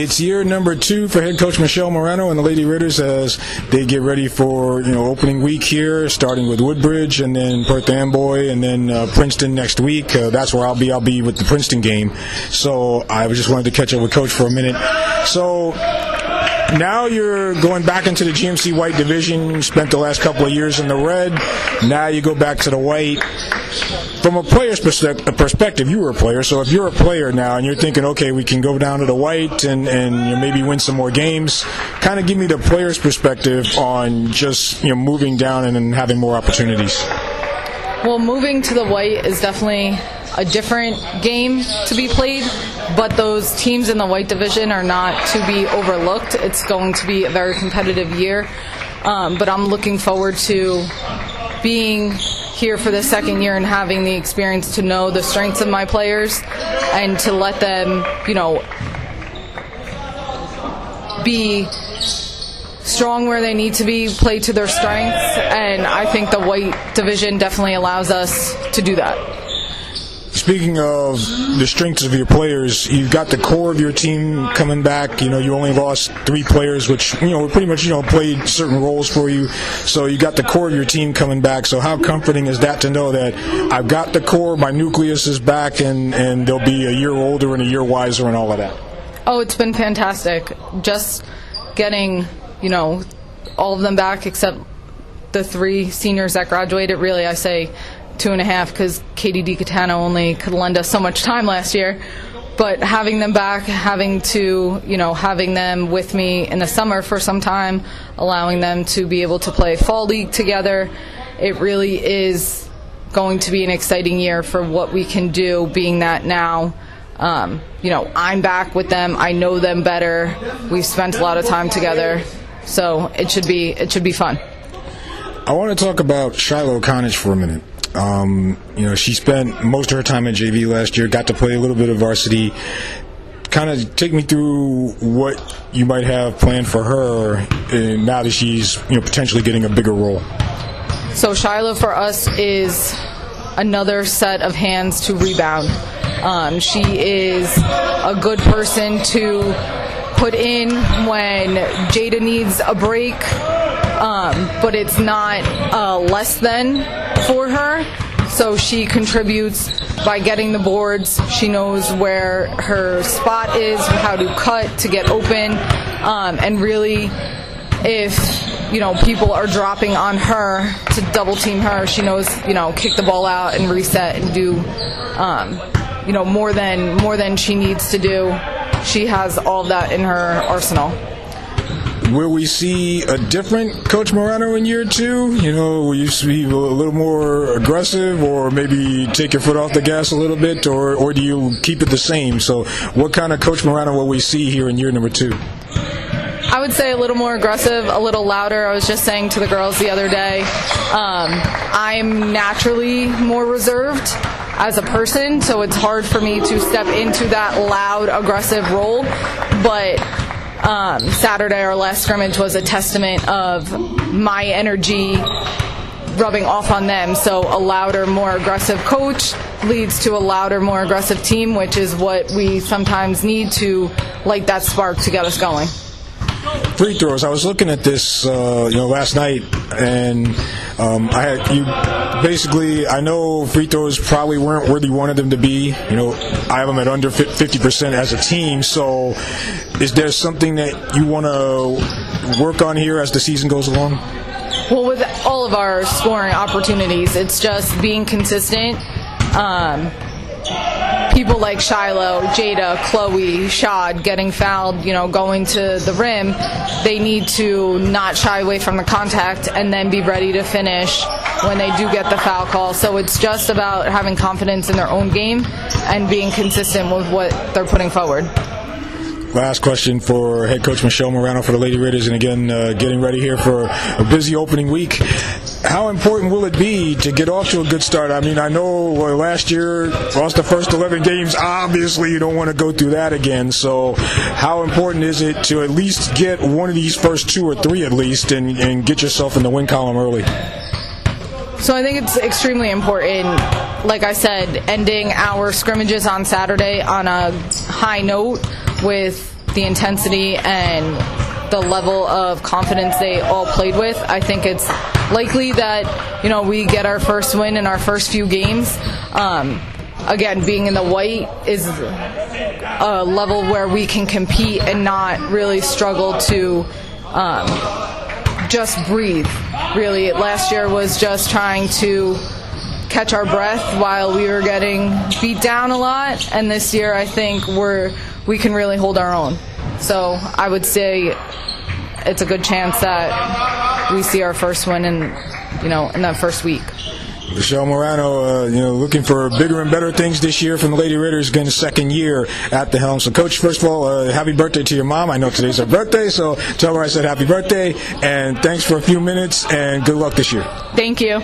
It's year number 2 for head coach Michelle Marano and the Lady Raiders as they get ready for opening week here, starting with Woodbridge and then Perth Amboy and then Princeton next week. That's where I'll be. I'll be with the Princeton game. So I just wanted to catch up with Coach for a minute. So now you're going back into the GMC White division. You spent the last couple of years in the red. Now you go back to the White. From a player's perspective, you were a player. So if you're a player now and you're thinking, okay, we can go down to the White and maybe win some more games, kind of give me the player's perspective on just moving down and then having more opportunities. Well, moving to the White is definitely a different game to be played, but those teams in the White division are not to be overlooked. It's going to be a very competitive year, but I'm looking forward to being here for the second year and having the experience to know the strengths of my players and to let them, be strong where they need to be, play to their strengths, and I think the White division definitely allows us to do that. Speaking of the strengths of your players, you've got the core of your team coming back. You only lost 3 players, which pretty much played certain roles for you. So you got the core of your team coming back. So how comforting is that to know that I've got the core, my nucleus is back, and they'll be a year older and a year wiser and all of that? Oh, it's been fantastic. Just getting all of them back except the 3 seniors that graduated. Really, I say 2.5 because Katie DiCatano only could lend us so much time last year. But having them back, having them with me in the summer for some time, allowing them to be able to play fall league together, it really is going to be an exciting year for what we can do, being that now I'm back with them. I know them better. We've spent a lot of time together, so it should be fun. I want to talk about Shiloh Connage for a minute. She spent most of her time at JV last year, got to play a little bit of varsity. Kind of take me through what you might have planned for her now that she's potentially getting a bigger role. So Shiloh for us is another set of hands to rebound. She is a good person to put in when Jada needs a break, but it's not less than for her. So she contributes by getting the boards. She knows where her spot is, how to cut to get open, and really if people are dropping on her to double team her, she knows kick the ball out and reset and do more than she needs to do. She has all of that in her arsenal. Will we see a different Coach Marano in year 2? Will you be a little more aggressive or maybe take your foot off the gas a little bit, or do you keep it the same? So what kind of Coach Marano will we see here in year number 2? I would say a little more aggressive, a little louder. I was just saying to the girls the other day, I'm naturally more reserved as a person, so it's hard for me to step into that loud, aggressive role. But Saturday, our last scrimmage, was a testament of my energy rubbing off on them. So a louder, more aggressive coach leads to a louder, more aggressive team, which is what we sometimes need to light that spark to get us going. Free throws. I was looking at this, last night, and I know free throws probably weren't where you wanted them to be. I have them at under 50% as a team. So, is there something that you want to work on here as the season goes along? Well, with all of our scoring opportunities, it's just being consistent. People like Shiloh, Jada, Chloe, Shad getting fouled, going to the rim, they need to not shy away from the contact and then be ready to finish when they do get the foul call. So it's just about having confidence in their own game and being consistent with what they're putting forward. Last question for head coach Michelle Marano for the Lady Raiders, and again, getting ready here for a busy opening week. How important will it be to get off to a good start? I mean, I know last year, lost the first 11 games. Obviously, you don't want to go through that again. So how important is it to at least get one of these first 2 or 3 at least and get yourself in the win column early? So I think it's extremely important, like I said, ending our scrimmages on Saturday on a high note with the intensity and the level of confidence they all played with, I think it's likely that, we get our first win in our first few games. Again, being in the white is a level where we can compete and not really struggle to just breathe. Really, last year was just trying to catch our breath while we were getting beat down a lot, and this year I think we can really hold our own. So I would say it's a good chance that we see our first win in that first week. Michelle Marano, looking for bigger and better things this year from the Lady Raiders, again, second year at the helm. So, Coach, first of all, happy birthday to your mom. I know today's her birthday, so tell her I said happy birthday, and thanks for a few minutes, and good luck this year. Thank you.